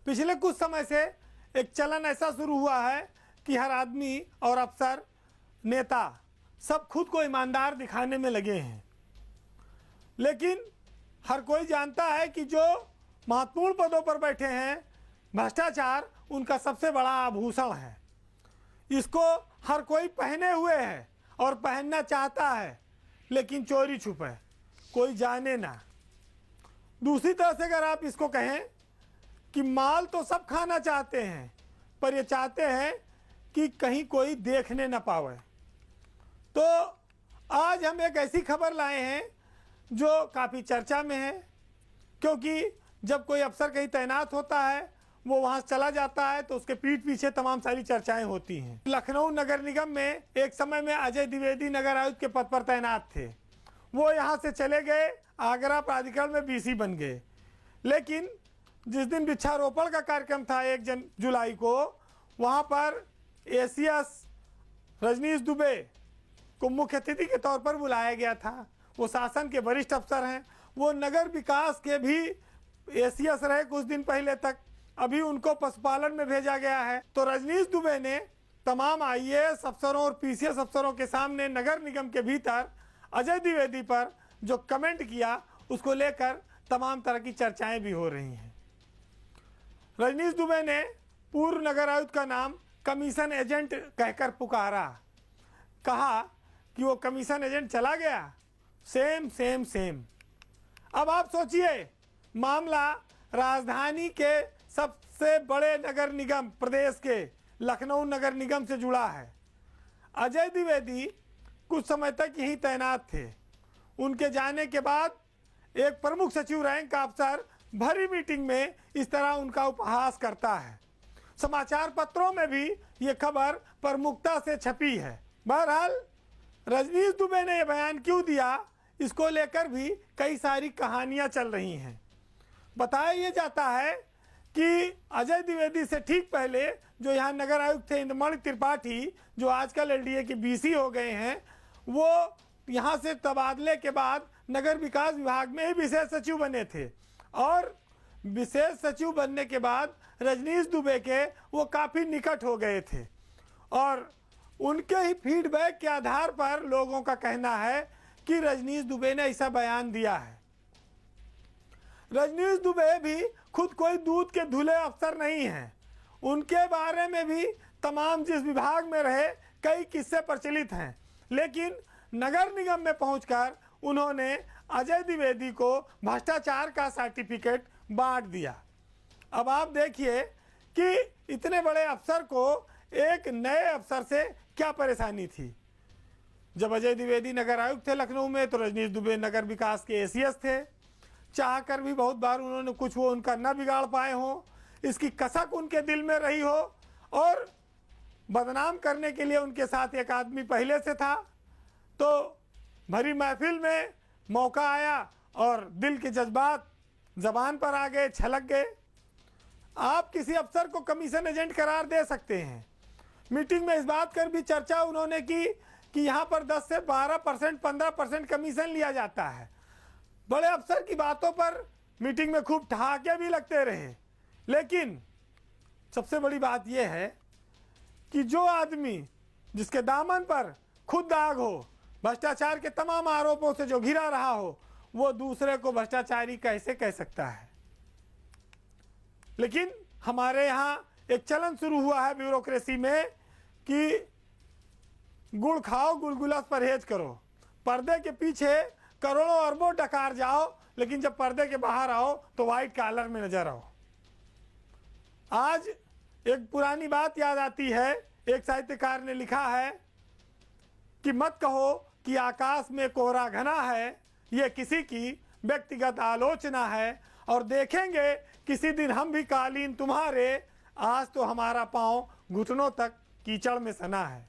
पिछले कुछ समय से एक चलन ऐसा शुरू हुआ है कि हर आदमी और अफसर, नेता सब खुद को ईमानदार दिखाने में लगे हैं, लेकिन हर कोई जानता है कि जो महत्वपूर्ण पदों पर बैठे हैं, भ्रष्टाचार उनका सबसे बड़ा आभूषण है। इसको हर कोई पहने हुए है और पहनना चाहता है, लेकिन चोरी छुपे, कोई जाने ना। दूसरी तरह से अगर आप इसको कहें कि माल तो सब खाना चाहते हैं, पर ये चाहते हैं कि कहीं कोई देखने ना पावे। तो आज हम एक ऐसी खबर लाए हैं जो काफ़ी चर्चा में है, क्योंकि जब कोई अफसर कहीं तैनात होता है, वो वहाँ चला जाता है तो उसके पीठ पीछे तमाम सारी चर्चाएं होती हैं। लखनऊ नगर निगम में एक समय में अजय द्विवेदी नगर आयुक्त के पद पर तैनात थे। वो यहाँ से चले गए, आगरा प्राधिकरण में बीसी बन गए। लेकिन जिस दिन वृक्षारोपण का कार्यक्रम था 1 जुलाई को, वहाँ पर एसीएस रजनीश दुबे को मुख्य अतिथि के तौर पर बुलाया गया था। वो शासन के वरिष्ठ अफसर हैं, वो नगर विकास के भी एसीएस रहे कुछ दिन पहले तक, अभी उनको पशुपालन में भेजा गया है। तो रजनीश दुबे ने तमाम आईएएस अफसरों और पीसीएस अफसरों के सामने नगर निगम के भीतर अजय द्विवेदी पर जो कमेंट किया, उसको लेकर तमाम तरह की चर्चाएं भी हो रही हैं। रजनीश दुबे ने पूर्व नगर आयुक्त का नाम कमीशन एजेंट कहकर पुकारा, कहा कि वो कमीशन एजेंट चला गया। Same same same. अब आप सोचिए, मामला राजधानी के सबसे बड़े नगर निगम प्रदेश के लखनऊ नगर निगम से जुड़ा है। अजय द्विवेदी कुछ समय तक यहीं तैनात थे। उनके जाने के बाद एक प्रमुख सचिव रैंक का अफसर भरी मीटिंग में इस तरह उनका उपहास करता है। समाचार पत्रों में भी ये खबर प्रमुखता से छपी है। बहरहाल रजनीश दुबे ने यह बयान क्यों दिया, इसको लेकर भी कई सारी कहानियां चल रही हैं। बताया ये जाता है कि अजय द्विवेदी से ठीक पहले जो यहाँ नगर आयुक्त थे इंद्रमणि त्रिपाठी, जो आजकल एलडीए के बीसी हो गए हैं, वो यहाँ से तबादले के बाद नगर विकास विभाग में ही विशेष सचिव बने थे। और विशेष सचिव बनने के बाद रजनीश दुबे के वो काफ़ी निकट हो गए थे, और उनके ही फीडबैक के आधार पर लोगों का कहना है कि रजनीश दुबे ने ऐसा बयान दिया है। रजनीश दुबे भी खुद कोई दूध के धुले अफसर नहीं हैं। उनके बारे में भी तमाम जिस विभाग में रहे कई किस्से प्रचलित हैं, लेकिन नगर निगम में पहुंचकर उन्होंने अजय द्विवेदी को भ्रष्टाचार का सर्टिफिकेट बांट दिया। अब आप देखिए कि इतने बड़े अफसर को एक नए अफसर से क्या परेशानी थी। जब अजय द्विवेदी नगर आयुक्त थे लखनऊ में, तो रजनीश दुबे नगर विकास के एसीएस थे। चाहकर भी बहुत बार उन्होंने कुछ वो उनका न बिगाड़ पाए हो, इसकी कसक उनके दिल में रही हो, और बदनाम करने के लिए उनके साथ एक आदमी पहले से था। तो भरी महफिल में मौका आया और दिल के जज्बात जबान पर आ गए, छलक गए। आप किसी अफसर को कमीशन एजेंट करार दे सकते हैं। मीटिंग में इस बात कर भी चर्चा उन्होंने की कि यहाँ पर 10 से 12%, 15% कमीशन लिया जाता है। बड़े अफसर की बातों पर मीटिंग में खूब ठहाके भी लगते रहे, लेकिन सबसे बड़ी बात यह है कि जो आदमी जिसके दामन पर खुद दाग हो, भ्रष्टाचार के तमाम आरोपों से जो घिरा रहा हो, वो दूसरे को भ्रष्टाचारी कैसे कह सकता है। लेकिन हमारे यहाँ एक चलन शुरू हुआ है ब्यूरोक्रेसी में कि गुड़ खाओ गुलगुला परहेज करो। पर्दे के पीछे करोड़ों अरबों डकार जाओ, लेकिन जब पर्दे के बाहर आओ तो वाइट कॉलर में नजर आओ। आज एक पुरानी बात याद आती है। एक साहित्यकार ने लिखा है कि मत कहो कि आकाश में कोहरा घना है, ये किसी की व्यक्तिगत आलोचना है, और देखेंगे किसी दिन हम भी कालीन तुम्हारे, आज तो हमारा पाँव घुटनों तक कीचड़ में सना है।